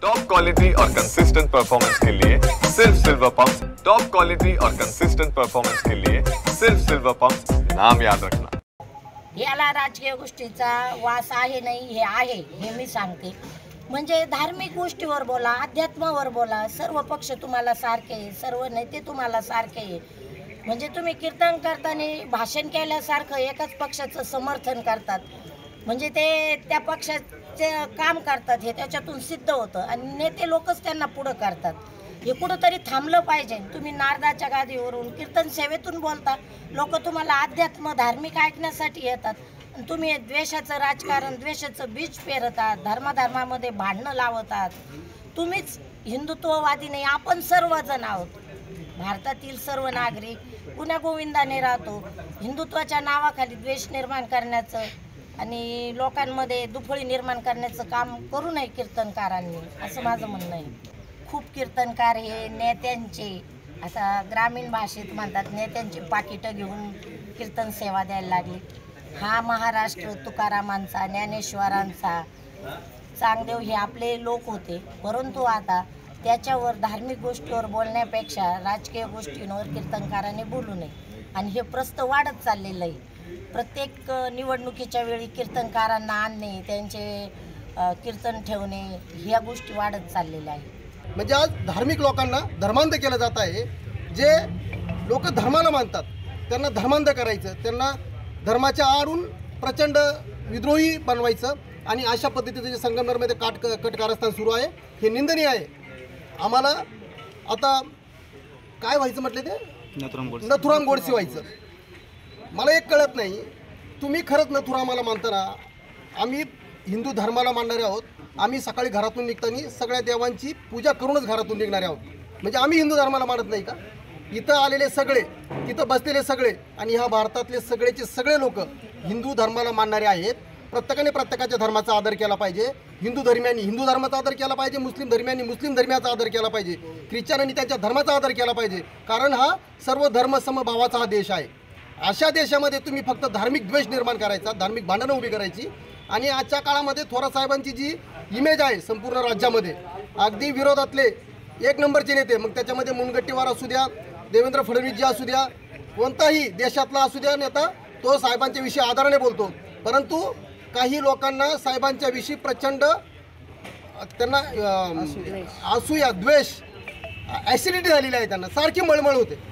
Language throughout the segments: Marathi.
टॉप क्वालिटी और कंसिस्टेंट परफॉर्मेंस के लिए सिर्फ सिल्वर पंप्स। टॉप क्वालिटी और कंसिस्टेंट परफॉर्मेंस के लिए सिर्फ सिल्वर पंप्स, नाम याद रखना। याला राजकीय गोष्टीचा वास आहे नाही, हे आहे हे मी सांगते। म्हणजे धार्मिक गोष्टीवर बोला, अध्यात्मावर बोला, सर्व पक्ष तुम्हाला सारखे आहे, सर्व नेते तुम्हाला सारखे आहे। म्हणजे तुम्ही कीर्तन करताना भाषण केल्यासारखं एकाच पक्षाचं समर्थन करतात, म्हणजे ते त्या पक्षाचे काम करतात हे त्याच्यातून सिद्ध होतं आणि नेते लोकच त्यांना पुढं करतात। हे कुठंतरी थांबलं पाहिजे। तुम्ही नारदाच्या गादीवरून कीर्तन सेवेतून बोलता, लोक तुम्हाला अध्यात्म धार्मिक ऐकण्यासाठी येतात आणि तुम्ही द्वेषाचं राजकारण, द्वेषाचं बीज पेरतात, धर्माधर्मामध्ये भांडणं लावतात। तुम्हीच हिंदुत्ववादी नाही, आपण सर्वजण आहोत। भारतातील सर्व नागरिक गुण्या गोविंदाने राहतो। हिंदुत्वाच्या नावाखाली द्वेष निर्माण करण्याचं आणि लोकांमध्ये दुफळी निर्माण करण्याचं काम करू नये कीर्तनकारांनी, असं माझं म्हणणं आहे। खूप कीर्तनकार हे नेत्यांचे, आता ग्रामीण भाषेत म्हणतात, नेत्यांची पाकिटं घेऊन कीर्तन सेवा द्यायला लागली। हा महाराष्ट्र तुकारामांचा, ज्ञानेश्वरांचा, चांगदेव हे आपले लोक होते, परंतु आता त्याच्यावर धार्मिक गोष्टीवर बोलण्यापेक्षा राजकीय गोष्टींवर कीर्तनकारांनी बोलू नये आणि हे प्रस्त वाढत चाललेलं आहे। प्रत्येक निवडणुकीच्या वेळी कीर्तनकारांना आणणे, त्यांचे कीर्तन ठेवणे, ह्या गोष्टी वाढत चाललेल्या आहेत। म्हणजे आज धार्मिक लोकांना धर्मांध केलं जात आहे। जे लोक धर्माला मानतात त्यांना धर्मांध करायचं, त्यांना धर्माच्या आडून प्रचंड विद्रोही बनवायचं आणि अशा पद्धतीचं जे संगमनेरमध्ये कटकारस्थान सुरू आहे हे निंदनीय आहे। आम्हाला आता काय व्हायचं म्हटलं ते नथुराम गोडसे व्हायचं। मला एक कळत नाही, तुम्ही खरंच नथुरामाला मानताना, आम्ही हिंदू धर्माला मानणारे आहोत, आम्ही सकाळी घरातून निघताना सगळ्या देवांची पूजा करूनच घरातून निघणारे आहोत, म्हणजे आम्ही हिंदू धर्माला मानत नाही का? इथं आलेले सगळे, तिथं बसलेले सगळे आणि ह्या भारतातले सगळेचे सगळे लोक हिंदू धर्माला मानणारे आहेत। प्रत्येकाने प्रत्येकाच्या धर्माचा आदर केला पाहिजे। हिंदू धर्मियांनी हिंदू धर्माचा आदर केला पाहिजे, मुस्लिम धर्मियांनी मुस्लिम धर्माचा आदर केला पाहिजे, ख्रिश्चनांनी त्यांच्या धर्माचा आदर केला पाहिजे, कारण हा सर्व धर्म समभावाचा हा देश आहे। अशा देशामध्ये तुम्ही फक्त धार्मिक द्वेष निर्माण करायचा, धार्मिक भांडणं उभी करायची आणि आजच्या काळामध्ये थोरात साहेबांची जी इमेज आहे संपूर्ण राज्यामध्ये, अगदी विरोधातले एक नंबरचे नेते, मग त्याच्यामध्ये मुनगंटीवार असू द्या, देवेंद्र फडणवीस जी असू द्या, कोणताही देशातला असू द्या नेता, तो साहेबांच्या विषयी आदराने बोलतो, परंतु काही लोकांना साहेबांच्या विषयी प्रचंड त्यांना असूया, द्वेष, ॲसिडिटी झालेली आहे, त्यांना सारखी मळमळ होते।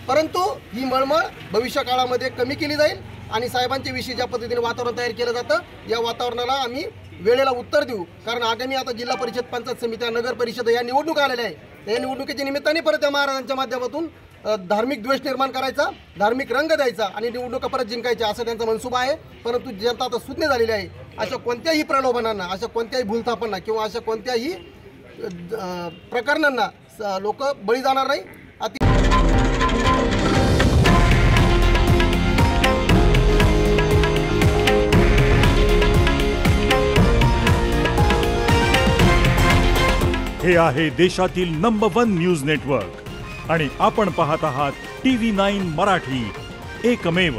परंतु ही मळमळ भविष्य काळामध्ये कमी केली जाईल आणि साहेबांच्या विषयी ज्या पद्धतीने वातावरण तयार केलं जातं, या वातावरणाला आम्ही वेळेला उत्तर देऊ। कारण आगामी आता जिल्हा परिषद, पंचायत समित्या, नगर परिषद या निवडणुका आलेल्या आहे। या निवडणुकीच्या निमित्ताने परत त्या महाराजांच्या माध्यमातून धार्मिक द्वेष निर्माण करायचा, धार्मिक रंग द्यायचा आणि निवडणुका परत जिंकायच्या, असं त्यांचा मनसुबा आहे। परंतु जनता आता सुज्ञ झालेली आहे। अशा कोणत्याही प्रलोभनांना, अशा कोणत्याही भूलथापांना किंवा अशा कोणत्याही प्रकरणांना लोक बळी जाणार नाही। हे आहे देशातील नंबर 1 न्यूज नेटवर्क आणि आपण पाहत आहात TV9 मराठी, एकमेव।